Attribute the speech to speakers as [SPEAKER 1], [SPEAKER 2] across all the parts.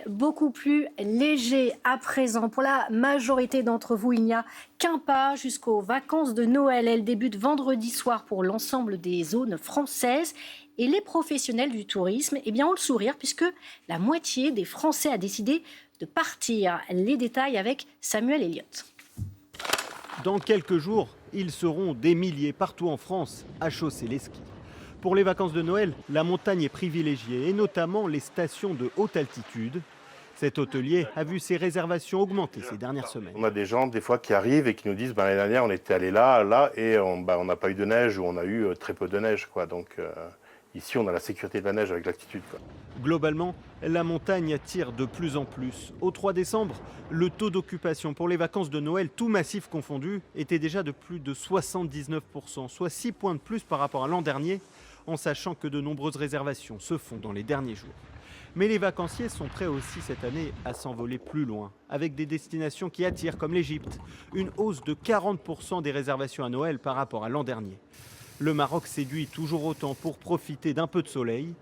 [SPEAKER 1] beaucoup plus léger à présent. Pour la majorité d'entre vous, il n'y a qu'un pas jusqu'aux vacances de Noël. Elles débutent vendredi soir pour l'ensemble des zones françaises. Et les professionnels du tourisme ont le sourire puisque la moitié des Français a décidé de partir. Les détails avec Samuel Elliott.
[SPEAKER 2] Dans quelques jours, ils seront des milliers partout en France à chausser les skis. Pour les vacances de Noël, la montagne est privilégiée et notamment les stations de haute altitude. Cet hôtelier a vu ses réservations augmenter ces dernières semaines.
[SPEAKER 3] On a des gens des fois qui arrivent et qui nous disent l'année dernière on était allé là et on n'a pas eu de neige ou on a eu très peu de neige. Donc ici on a la sécurité de la neige avec l'altitude.
[SPEAKER 2] Globalement, la montagne attire de plus en plus. Au 3 décembre, le taux d'occupation pour les vacances de Noël, tout massif confondu, était déjà de plus de 79%, soit 6 points de plus par rapport à l'an dernier, en sachant que de nombreuses réservations se font dans les derniers jours. Mais les vacanciers sont prêts aussi cette année à s'envoler plus loin, avec des destinations qui attirent comme l'Égypte, une hausse de 40% des réservations à Noël par rapport à l'an dernier. Le Maroc séduit toujours autant pour profiter d'un peu de soleil.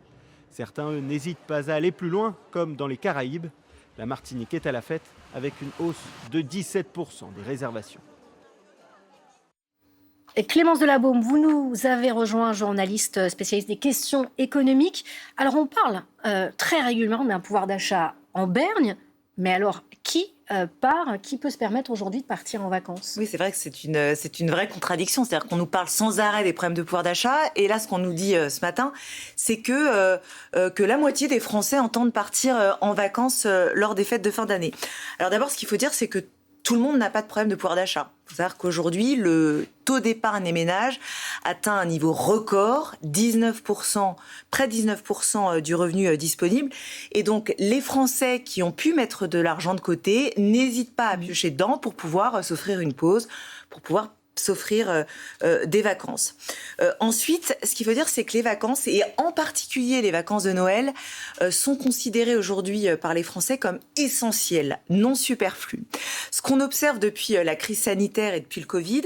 [SPEAKER 2] Certains, eux, n'hésitent pas à aller plus loin, comme dans les Caraïbes. La Martinique est à la fête avec une hausse de 17% des réservations.
[SPEAKER 1] Et Clémence Delabaume, vous nous avez rejoint, journaliste spécialiste des questions économiques. Alors on parle très régulièrement d'un pouvoir d'achat en berne, mais alors qui peut se permettre aujourd'hui de partir en vacances?
[SPEAKER 4] Oui, c'est vrai que c'est une vraie contradiction. C'est-à-dire qu'on nous parle sans arrêt des problèmes de pouvoir d'achat. Et là, ce qu'on nous dit ce matin, c'est que la moitié des Français entendent partir en vacances lors des fêtes de fin d'année. Alors d'abord, ce qu'il faut dire, c'est que tout le monde n'a pas de problème de pouvoir d'achat. Il faut savoir qu'aujourd'hui, le taux d'épargne des ménages atteint un niveau record, 19%, près de 19% du revenu disponible. Et donc, les Français qui ont pu mettre de l'argent de côté n'hésitent pas à piocher dedans pour pouvoir s'offrir une pause, pour pouvoir s'offrir des vacances. Ensuite, ce qu'il faut dire, c'est que les vacances, et en particulier les vacances de Noël, sont considérées aujourd'hui par les Français comme essentielles, non superflues. Ce qu'on observe depuis la crise sanitaire et depuis le Covid,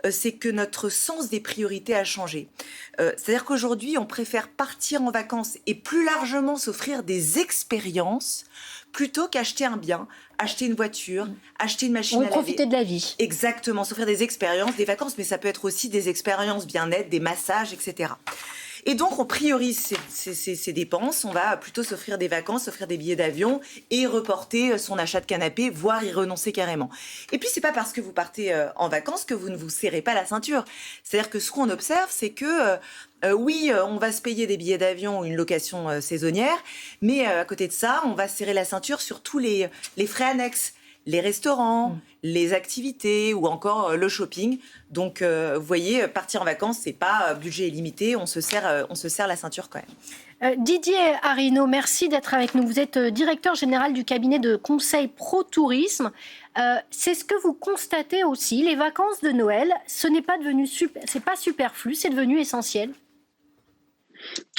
[SPEAKER 4] c'est que notre sens des priorités a changé. C'est-à-dire qu'aujourd'hui, on préfère partir en vacances et plus largement s'offrir des expériences plutôt qu'acheter un bien, acheter une voiture, acheter une machine à laver.
[SPEAKER 1] Profiter de la vie.
[SPEAKER 4] Exactement, s'offrir des expériences, des vacances, mais ça peut être aussi des expériences bien-être, des massages, etc. Et donc, on priorise ces dépenses. On va plutôt s'offrir des vacances, s'offrir des billets d'avion et reporter son achat de canapé, voire y renoncer carrément. Et puis, c'est pas parce que vous partez en vacances que vous ne vous serrez pas la ceinture. C'est-à-dire que ce qu'on observe, c'est que oui, on va se payer des billets d'avion ou une location saisonnière, mais à côté de ça, on va serrer la ceinture sur tous les frais annexes. Les restaurants, les activités ou encore le shopping. Donc, vous voyez, partir en vacances, c'est pas budget illimité, on se serre la ceinture quand même.
[SPEAKER 1] Didier Arinaud, merci d'être avec nous. Vous êtes directeur général du cabinet de conseil Pro Tourisme. C'est ce que vous constatez aussi, les vacances de Noël, c'est pas superflu, c'est devenu essentiel.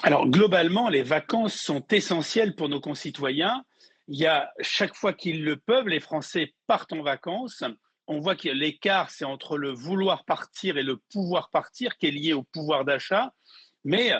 [SPEAKER 5] Alors, globalement, les vacances sont essentielles pour nos concitoyens. Il y a, chaque fois qu'ils le peuvent, les Français partent en vacances. On voit que l'écart, c'est entre le vouloir partir et le pouvoir partir, qui est lié au pouvoir d'achat. Mais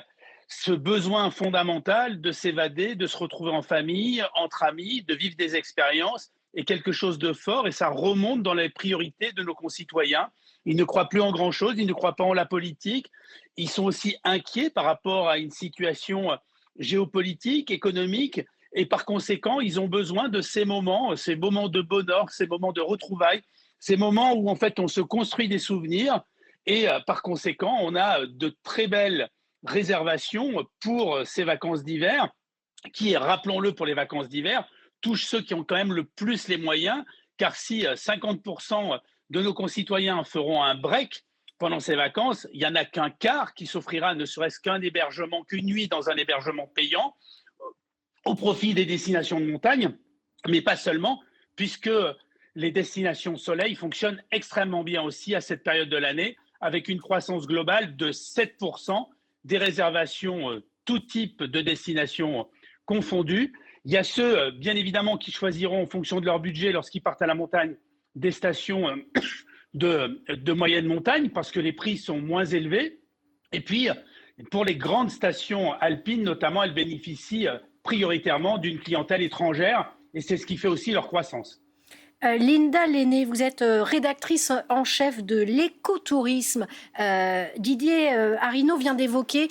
[SPEAKER 5] ce besoin fondamental de s'évader, de se retrouver en famille, entre amis, de vivre des expériences, est quelque chose de fort et ça remonte dans les priorités de nos concitoyens. Ils ne croient plus en grand-chose, ils ne croient pas en la politique. Ils sont aussi inquiets par rapport à une situation géopolitique, économique. Et par conséquent, ils ont besoin de ces moments de bonheur, ces moments de retrouvailles, ces moments où en fait on se construit des souvenirs et par conséquent, on a de très belles réservations pour ces vacances d'hiver qui, rappelons-le, pour les vacances d'hiver, touchent ceux qui ont quand même le plus les moyens, car si 50% de nos concitoyens feront un break pendant ces vacances, il n'y en a qu'un quart qui s'offrira ne serait-ce qu'un hébergement, qu'une nuit dans un hébergement payant, au profit des destinations de montagne, mais pas seulement, puisque les destinations soleil fonctionnent extrêmement bien aussi à cette période de l'année, avec une croissance globale de 7%, des réservations tout type de destinations confondues. Il y a ceux, bien évidemment, qui choisiront en fonction de leur budget, lorsqu'ils partent à la montagne, des stations de moyenne montagne, parce que les prix sont moins élevés. Et puis, pour les grandes stations alpines, notamment, elles bénéficient prioritairement d'une clientèle étrangère et c'est ce qui fait aussi leur croissance.
[SPEAKER 1] Linda Lenné, vous êtes rédactrice en chef de l'écotourisme. Didier Arinaud vient d'évoquer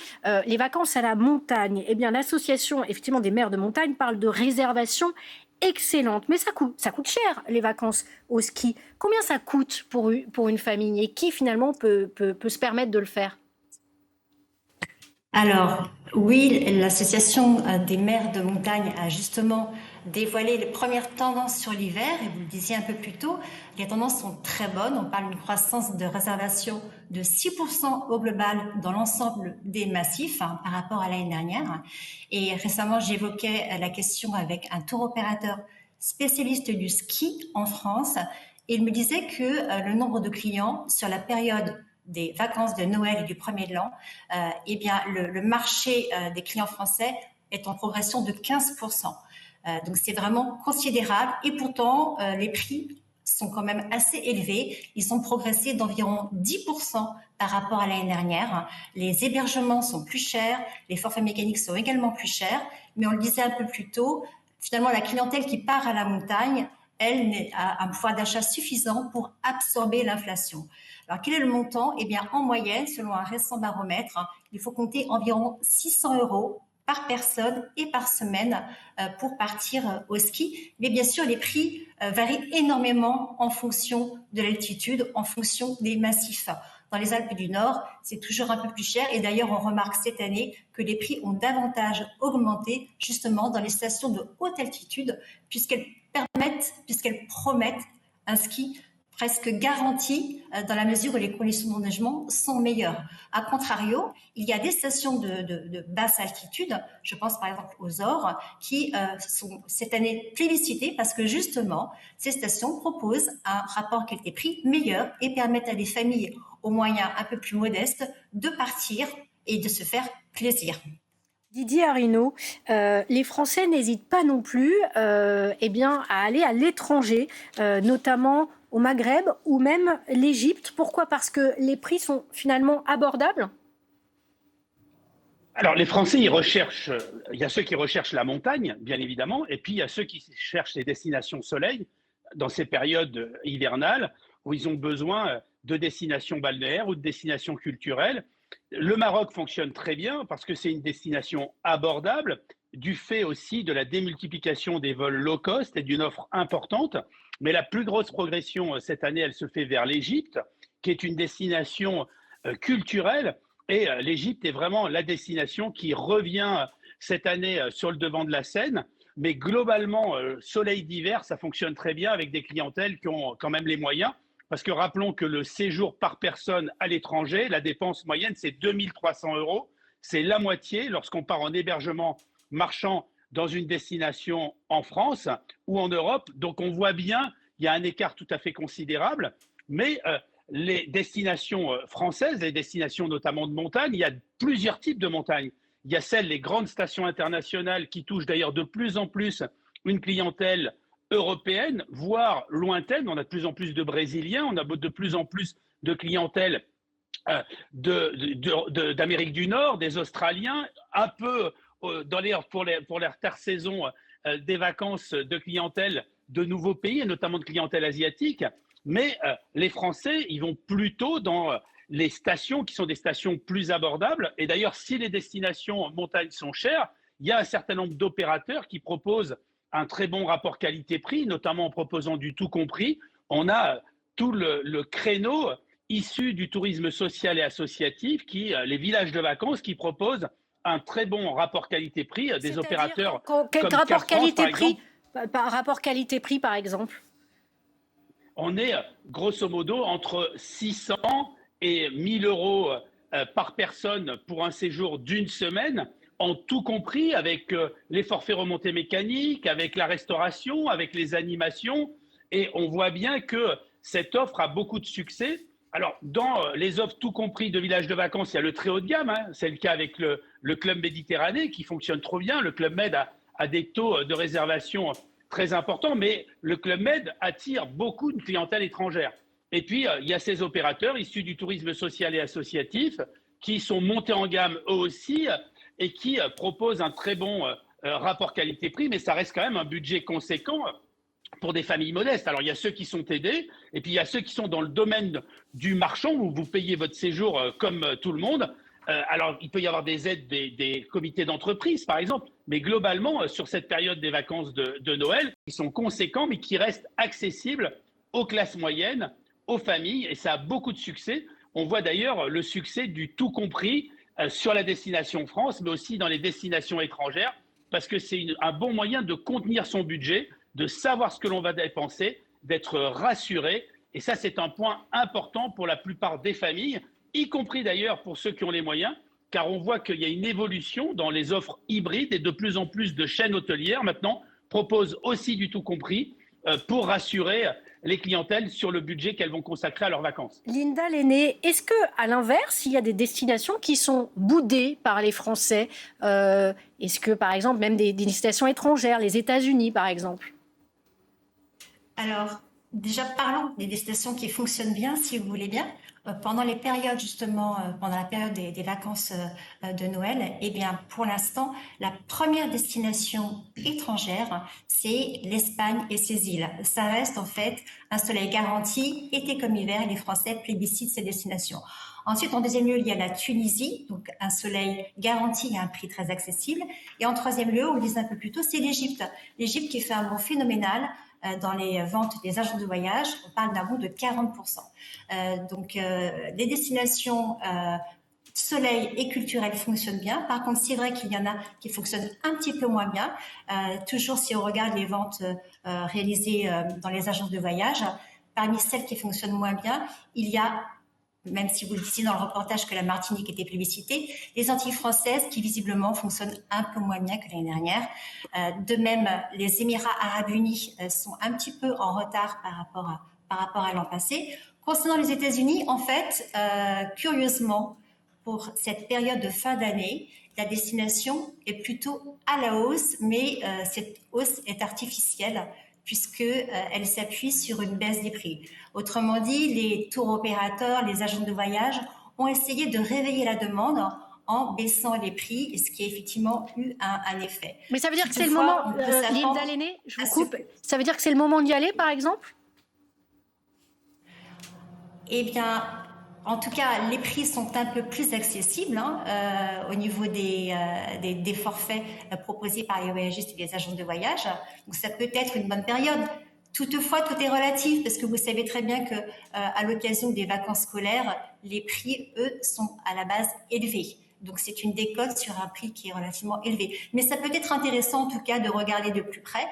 [SPEAKER 1] les vacances à la montagne. Eh bien, l'association effectivement des maires de montagne parle de réservation excellente. Mais ça coûte cher, les vacances au ski. Combien ça coûte pour une famille et qui finalement peut se permettre de le faire?
[SPEAKER 6] Alors, oui, l'association des maires de montagne a justement dévoilé les premières tendances sur l'hiver, et vous le disiez un peu plus tôt, les tendances sont très bonnes. On parle d'une croissance de réservation de 6% au global dans l'ensemble des massifs par rapport à l'année dernière. Et récemment, j'évoquais la question avec un tour opérateur spécialiste du ski en France, et il me disait que le nombre de clients sur la période des vacances de Noël et du premier de l'an, eh bien, le marché des clients français est en progression de 15%. Donc, c'est vraiment considérable. Et pourtant, les prix sont quand même assez élevés. Ils ont progressé d'environ 10% par rapport à l'année dernière. Les hébergements sont plus chers, les forfaits mécaniques sont également plus chers. Mais on le disait un peu plus tôt, finalement, la clientèle qui part à la montagne, elle a un pouvoir d'achat suffisant pour absorber l'inflation. Alors, quel est le montant? Eh bien, en moyenne, selon un récent baromètre, il faut compter environ 600 € par personne et par semaine pour partir au ski. Mais bien sûr, les prix varient énormément en fonction de l'altitude, en fonction des massifs. Dans les Alpes du Nord, c'est toujours un peu plus cher. Et d'ailleurs, on remarque cette année que les prix ont davantage augmenté justement dans les stations de haute altitude, puisqu'elles promettent un ski presque garanti dans la mesure où les conditions d'enneigement sont meilleures. A contrario, il y a des stations de basse altitude, je pense par exemple aux Ores, qui sont cette année plébiscitées parce que justement, ces stations proposent un rapport qualité-prix meilleur et permettent à des familles aux moyens un peu plus modestes de partir et de se faire plaisir.
[SPEAKER 1] Didier Arinaud, les Français n'hésitent pas non plus à aller à l'étranger, notamment au Maghreb ou même l'Égypte. Pourquoi? Parce que les prix sont finalement abordables?
[SPEAKER 5] Alors, les Français, il y a ceux qui recherchent la montagne, bien évidemment, et puis il y a ceux qui cherchent les destinations soleil dans ces périodes hivernales où ils ont besoin de destinations balnéaires ou de destinations culturelles. Le Maroc fonctionne très bien parce que c'est une destination abordable, du fait aussi de la démultiplication des vols low cost et d'une offre importante. Mais la plus grosse progression cette année, elle se fait vers l'Égypte, qui est une destination culturelle. Et l'Égypte est vraiment la destination qui revient cette année sur le devant de la scène. Mais globalement, soleil d'hiver, ça fonctionne très bien avec des clientèles qui ont quand même les moyens. Parce que rappelons que le séjour par personne à l'étranger, la dépense moyenne, c'est 2 300 €. C'est la moitié lorsqu'on part en hébergement marchand dans une destination en France ou en Europe. Donc on voit bien, il y a un écart tout à fait considérable. Mais les destinations françaises, les destinations notamment de montagne, il y a plusieurs types de montagnes. Il y a les grandes stations internationales qui touchent d'ailleurs de plus en plus une clientèle européenne, voire lointaine. On a de plus en plus de Brésiliens, on a de plus en plus de clientèle d'Amérique du Nord, des Australiens, un peu pour leur saison des vacances de clientèle de nouveaux pays, et notamment de clientèle asiatique. Mais les Français, ils vont plutôt dans les stations qui sont des stations plus abordables. Et d'ailleurs, si les destinations montagne sont chères, il y a un certain nombre d'opérateurs qui proposent un très bon rapport qualité-prix, notamment en proposant du tout compris. On a tout le créneau issu du tourisme social et associatif, les villages de vacances qui proposent un très bon rapport qualité-prix, des opérateurs
[SPEAKER 1] quel
[SPEAKER 5] comme
[SPEAKER 1] rapport
[SPEAKER 5] qualité-prix
[SPEAKER 1] par rapport qualité-prix, par exemple?
[SPEAKER 5] On est grosso modo entre 600 et 1 000 € par personne pour un séjour d'une semaine, en tout compris avec les forfaits remontées mécaniques, avec la restauration, avec les animations. Et on voit bien que cette offre a beaucoup de succès. Alors, dans les offres tout compris de villages de vacances, il y a le très haut de gamme. C'est le cas avec le Club Méditerranée qui fonctionne trop bien. Le Club Med a des taux de réservation très importants, mais le Club Med attire beaucoup de clientèle étrangère. Et puis, il y a ces opérateurs issus du tourisme social et associatif qui sont montés en gamme eux aussi et qui proposent un très bon rapport qualité-prix, mais ça reste quand même un budget conséquent pour des familles modestes. Alors, il y a ceux qui sont aidés, et puis il y a ceux qui sont dans le domaine du marchand, où vous payez votre séjour comme tout le monde. Alors, il peut y avoir des aides des comités d'entreprise, par exemple, mais globalement, sur cette période des vacances de Noël, qui sont conséquents, mais qui restent accessibles aux classes moyennes, aux familles, et ça a beaucoup de succès. On voit d'ailleurs le succès du tout compris sur la destination France, mais aussi dans les destinations étrangères, parce que c'est un bon moyen de contenir son budget, de savoir ce que l'on va dépenser, d'être rassuré. Et ça, c'est un point important pour la plupart des familles, y compris d'ailleurs pour ceux qui ont les moyens, car on voit qu'il y a une évolution dans les offres hybrides et de plus en plus de chaînes hôtelières maintenant proposent aussi du tout compris pour rassurer les clientèles sur le budget qu'elles vont consacrer à leurs vacances.
[SPEAKER 1] Linda Lenné, est-ce que, à l'inverse, il y a des destinations qui sont boudées par les Français Est-ce que, par exemple, même des destinations étrangères, les États-Unis, par exemple?
[SPEAKER 6] Alors, déjà, parlons des destinations qui fonctionnent bien, si vous voulez bien. Pendant les périodes, justement, pendant la période des vacances de Noël, eh bien, pour l'instant, la première destination étrangère, c'est l'Espagne et ses îles. Ça reste, en fait, un soleil garanti, été comme hiver, et les Français plébiscitent ces destinations. Ensuite, en deuxième lieu, il y a la Tunisie, donc un soleil garanti et un prix très accessible. Et en troisième lieu, on le disait un peu plus tôt, c'est l'Égypte. L'Égypte qui fait un bond phénoménal dans les ventes des agents de voyage. On parle d'un bond de 40%. Donc, les destinations soleil et culturelles fonctionnent bien. Par contre, c'est vrai qu'il y en a qui fonctionnent un petit peu moins bien. Toujours, si on regarde les ventes réalisées dans les agences de voyage, parmi celles qui fonctionnent moins bien, il y a, même si vous le disiez dans le reportage que la Martinique était plébiscitée, les Antilles françaises qui visiblement fonctionnent un peu moins bien que l'année dernière. De même, les Émirats arabes unis sont un petit peu en retard par rapport à l'an passé. Concernant les États-Unis, en fait, curieusement, pour cette période de fin d'année, la destination est plutôt à la hausse, mais cette hausse est artificielle puisqu'elle s'appuie sur une baisse des prix. Autrement dit, les tours opérateurs, les agents de voyage ont essayé de réveiller la demande en baissant les prix, ce qui a effectivement eu un effet.
[SPEAKER 1] Mais ça veut dire que c'est le moment, Linda Lenné, je vous coupe, ça veut dire que c'est le moment d'y aller, par exemple?
[SPEAKER 6] Eh bien, en tout cas, les prix sont un peu plus accessibles au niveau des forfaits proposés par les voyagistes et les agents de voyage. Donc, ça peut être une bonne période. Toutefois, tout est relatif parce que vous savez très bien que à l'occasion des vacances scolaires, les prix, eux, sont à la base élevés. Donc, c'est une décote sur un prix qui est relativement élevé. Mais ça peut être intéressant, en tout cas, de regarder de plus près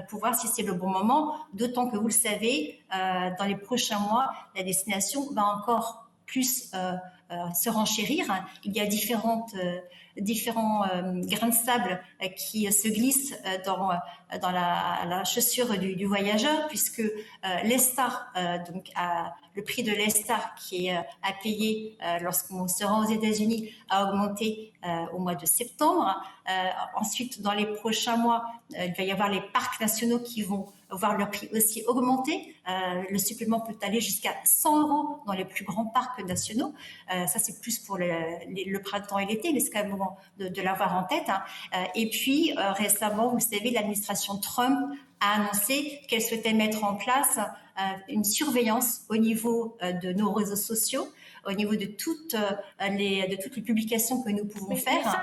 [SPEAKER 6] pour voir si c'est le bon moment. D'autant que, vous le savez, dans les prochains mois, la destination va encore plus se renchérir. Il y a différents grains de sable qui se glissent dans la chaussure du voyageur, puisque l'Estar, donc le prix de l'Estar qui est à payer lorsqu'on se rend aux États-Unis a augmenté au mois de septembre. Ensuite, dans les prochains mois, il va y avoir les parcs nationaux qui vont voir leur prix aussi augmenter. Le supplément peut aller jusqu'à 100 € dans les plus grands parcs nationaux. Ça, c'est plus pour le printemps et l'été, mais c'est quand même le moment de l'avoir en tête. Et puis, récemment, vous savez, l'administration Trump a annoncé qu'elle souhaitait mettre en place une surveillance au niveau de nos réseaux sociaux, au niveau de toutes les publications que nous pouvons faire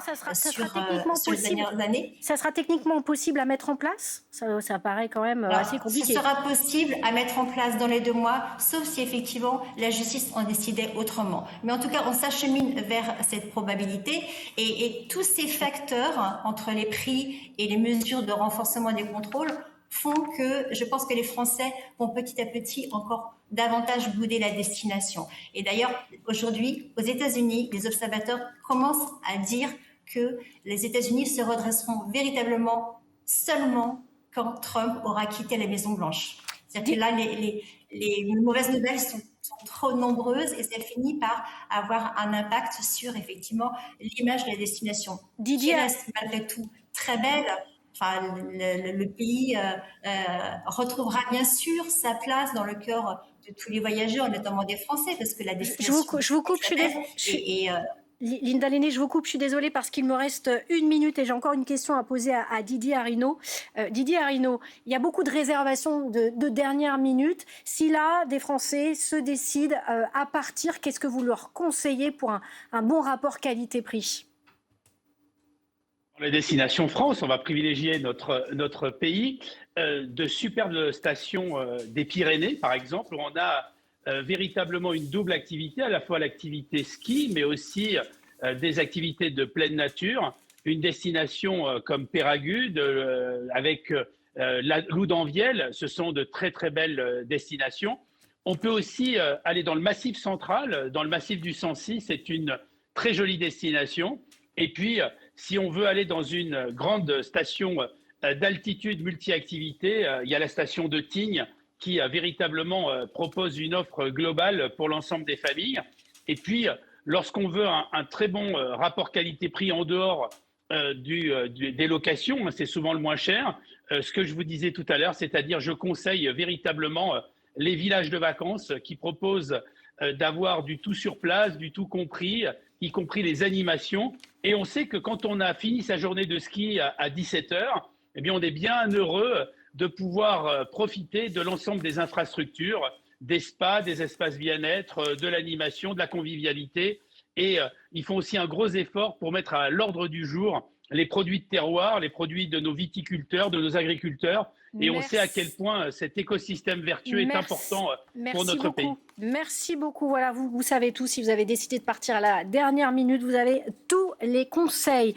[SPEAKER 6] sur les dernières années.
[SPEAKER 1] Ça sera techniquement possible à mettre en place? Ça paraît quand même assez compliqué.
[SPEAKER 6] Ce sera possible à mettre en place dans les 2 mois, sauf si effectivement la justice en décidait autrement. Mais en tout cas, on s'achemine vers cette probabilité et tous ces facteurs entre les prix et les mesures de renforcement des contrôles font que je pense que les Français vont petit à petit encore davantage bouder la destination. Et d'ailleurs, aujourd'hui, aux États-Unis, les observateurs commencent à dire que les États-Unis se redresseront véritablement seulement quand Trump aura quitté la Maison-Blanche. C'est-à-dire que là, les mauvaises nouvelles sont trop nombreuses et ça finit par avoir un impact sur, effectivement, l'image de la destination. Qui reste malgré tout très belle. Enfin, le pays retrouvera bien sûr sa place dans le cœur de tous les voyageurs, notamment des Français, parce que la destination...
[SPEAKER 1] Je vous coupe, Linda Lenné, je vous coupe, je suis désolée parce qu'il me reste 1 minute et j'ai encore une question à poser à Didier Arrino. Didier Arrino, il y a beaucoup de réservations de dernière minute. Si là, des Français se décident à partir, qu'est-ce que vous leur conseillez pour un bon rapport qualité-prix ?
[SPEAKER 5] Les destinations France, on va privilégier notre pays. De superbes stations des Pyrénées, par exemple, où on a véritablement une double activité, à la fois l'activité ski, mais aussi des activités de pleine nature. Une destination comme Péragude, avec Loudanvielle, ce sont de très très belles destinations. On peut aussi aller dans le Massif central, dans le Massif du Sancy, c'est une très jolie destination. Et puis, si on veut aller dans une grande station d'altitude multi-activité, il y a la station de Tignes qui véritablement propose une offre globale pour l'ensemble des familles. Et puis, lorsqu'on veut un très bon rapport qualité-prix en dehors des locations, c'est souvent le moins cher. Ce que je vous disais tout à l'heure, c'est-à-dire je conseille véritablement les villages de vacances qui proposent d'avoir du tout sur place, du tout compris, y compris les animations. Et on sait que quand on a fini sa journée de ski à 17h, eh bien, on est bien heureux de pouvoir profiter de l'ensemble des infrastructures, des spas, des espaces bien-être, de l'animation, de la convivialité. Et ils font aussi un gros effort pour mettre à l'ordre du jour les produits de terroir, les produits de nos viticulteurs, de nos agriculteurs. Et on sait à quel point cet écosystème vertueux est important pour notre pays.
[SPEAKER 1] Merci beaucoup. Voilà, vous savez tout. Si vous avez décidé de partir à la dernière minute, vous avez tous les conseils.